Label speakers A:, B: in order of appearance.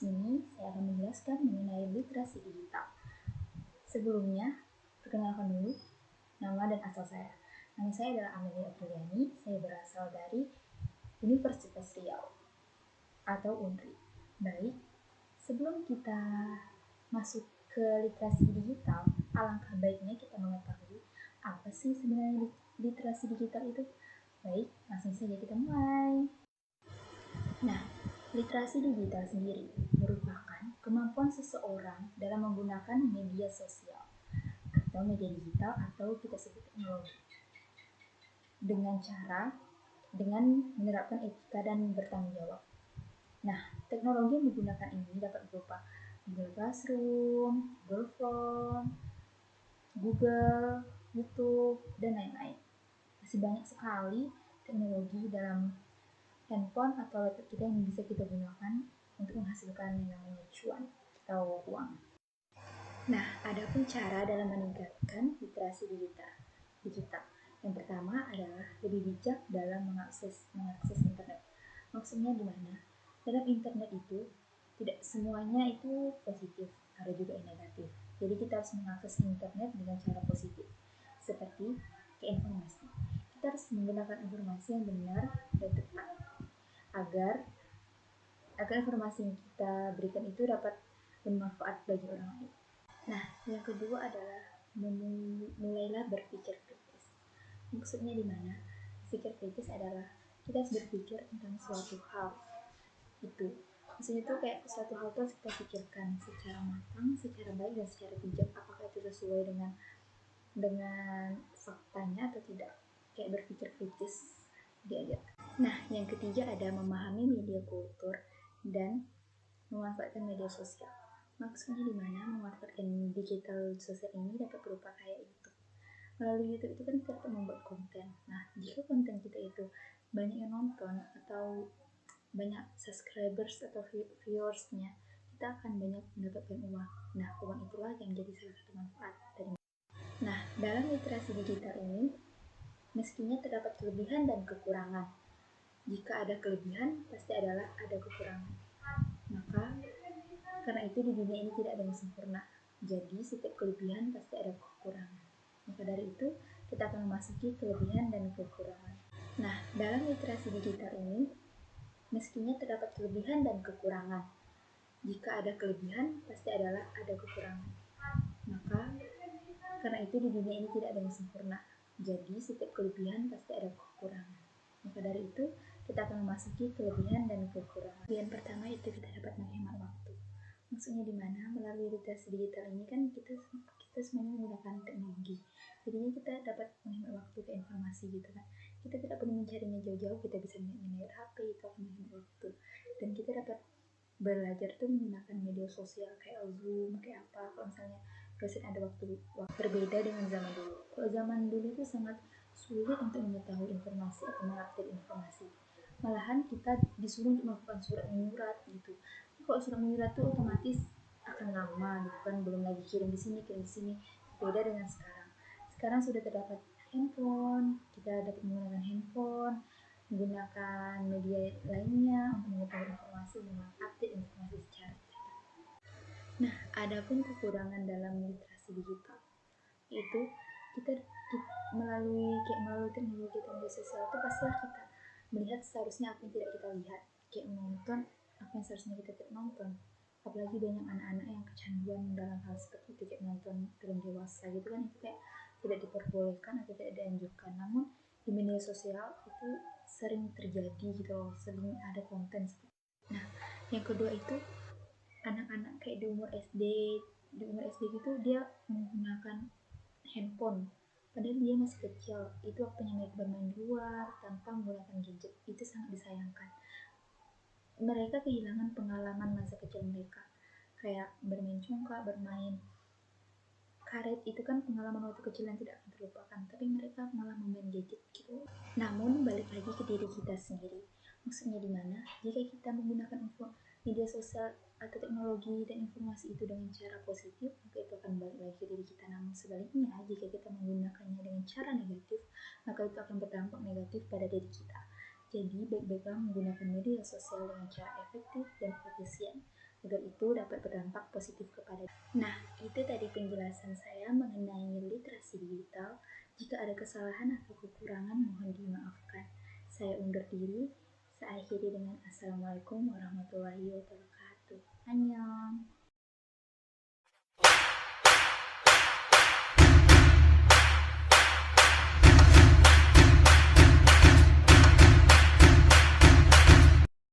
A: sini saya akan menjelaskan mengenai literasi digital. Sebelumnya, perkenalkan dulu nama dan asal saya. Nama saya adalah Amelia Apriliani, saya berasal dari Universitas Riau atau UNRI. Baik, sebelum kita masuk ke literasi digital, alangkah baiknya kita mengetahui apa sih sebenarnya literasi digital itu. Baik, langsung saja kita mulai. Nah, literasi digital sendiri merupakan kemampuan seseorang dalam menggunakan media sosial atau media digital atau kita sebut teknologi dengan menerapkan etika dan bertanggung jawab. Nah, teknologi yang digunakan ini dapat berupa Google Classroom, Google Form, Google, YouTube, dan lain-lain. Masih banyak sekali teknologi dalam handphone atau laptop kita yang bisa kita gunakan untuk menghasilkan yang namanya cuan atau uang. Nah, ada pun cara dalam meningkatkan literasi digital. Yang pertama adalah lebih bijak dalam mengakses internet. Maksudnya di mana? Dalam internet itu tidak semuanya itu positif, ada juga yang negatif. Jadi kita harus mengakses internet dengan cara positif. Seperti informasi. Kita harus menggunakan informasi yang benar dan tepat agar informasi yang kita berikan itu dapat bermanfaat bagi orang lain. Nah, yang kedua adalah mulailah berpikir kritis. Maksudnya di mana? Berpikir kritis adalah kita harus berpikir tentang suatu hal itu. Maksudnya itu kayak suatu hal itu harus kita pikirkan secara matang, secara baik dan secara bijak. Apakah itu sesuai dengan faktanya atau tidak? Kayak berpikir kritis diajar. Nah, yang ketiga ada memahami media kultur dan memanfaatkan media sosial. Maksudnya di mana memanfaatkan digital sosial ini dapat berupa kayak YouTube. Melalui YouTube itu kan kita dapat membuat konten. Nah, jika konten kita itu banyak yang nonton atau banyak subscribers atau viewersnya, kita akan banyak mendapatkan uang. Nah, uang itulah yang jadi salah satu manfaat dari. Nah, dalam literasi digital ini, meskinya terdapat kelebihan dan kekurangan. Jika ada kelebihan, pasti ada kekurangan. Maka, karena itu di dunia ini tidak ada yang sempurna. Jadi, setiap kelebihan pasti ada kekurangan. Maka dari itu, kita akan memasuki kelebihan dan kekurangan. Nah, dalam literasi digital ini, meskinya terdapat kelebihan dan kekurangan. Jika ada kelebihan, pasti ada kekurangan. Maka, karena itu di dunia ini tidak ada yang sempurna. Jadi, setiap kelebihan pasti ada kekurangan. Maka dari itu, kita akan memasuki kelebihan dan kekurangan. Yang pertama itu kita dapat menghemat waktu. Maksudnya di mana? Melalui literasi digital ini kan kita semuanya menggunakan teknologi. Jadinya kita dapat menghemat waktu ke informasi gitu kan. Kita tidak perlu mencarinya jauh-jauh, kita bisa menggunakan HP, itu akan menghemat waktu. Dan kita dapat belajar tuh menggunakan media sosial kayak Zoom, kayak apa. Kalau misalnya dosen ada waktu berbeda dengan zaman dulu. Kalau zaman dulu itu sangat sulit untuk mengetahui informasi atau mengupdate informasi. Malahan kita disuruh untuk melakukan surat menyurat gitu. Kalau surat menyurat itu otomatis akan lama gitu kan, belum lagi kirim di sini. Beda dengan sekarang sudah terdapat handphone, kita dapat menggunakan handphone, menggunakan media lainnya untuk mengetahui informasi dan mengupdate informasi secara cepat. Nah, adapun kekurangan dalam literasi digital itu kita melalui teknologi media sosial itu pasti kita melihat seharusnya apa yang tidak kita lihat, kayak menonton apa yang seharusnya kita tidak nonton. Apalagi banyak anak-anak yang kecanduan dalam hal seperti itu, kayak menonton film dewasa gitu kan, itu kayak tidak diperbolehkan atau tidak dianjurkan. Namun di media sosial itu sering terjadi gitu loh, sering ada konten seperti itu. Nah, yang kedua itu anak-anak kayak di umur SD gitu, dia menggunakan handphone padahal dia masih kecil. Itu waktunya mereka bermain di luar tanpa menggunakan gadget. Itu sangat disayangkan. Mereka kehilangan pengalaman masa kecil mereka, kayak bermain congklak, bermain karet. Itu kan pengalaman waktu kecil yang tidak akan terlupakan, tapi mereka malah memain gadget gitu. Namun balik lagi ke diri kita sendiri. Maksudnya di mana? Jika kita menggunakan media sosial atau teknologi dan informasi itu dengan cara positif, maka itu akan balik lagi ke diri kita. Namun sebaliknya, jika kita menggunakannya dengan cara negatif, maka itu akan berdampak negatif pada diri kita. Jadi baik-baiklah menggunakan media sosial dengan cara efektif dan efisien. agar itu dapat berdampak positif kepada. Nah, itu tadi penjelasan saya mengenai literasi digital. Jika ada kesalahan atau kekurangan mohon dimaafkan. Saya undur diri. Saya akhiri dengan Assalamualaikum warahmatullahi wabarakatuh. Annyeong.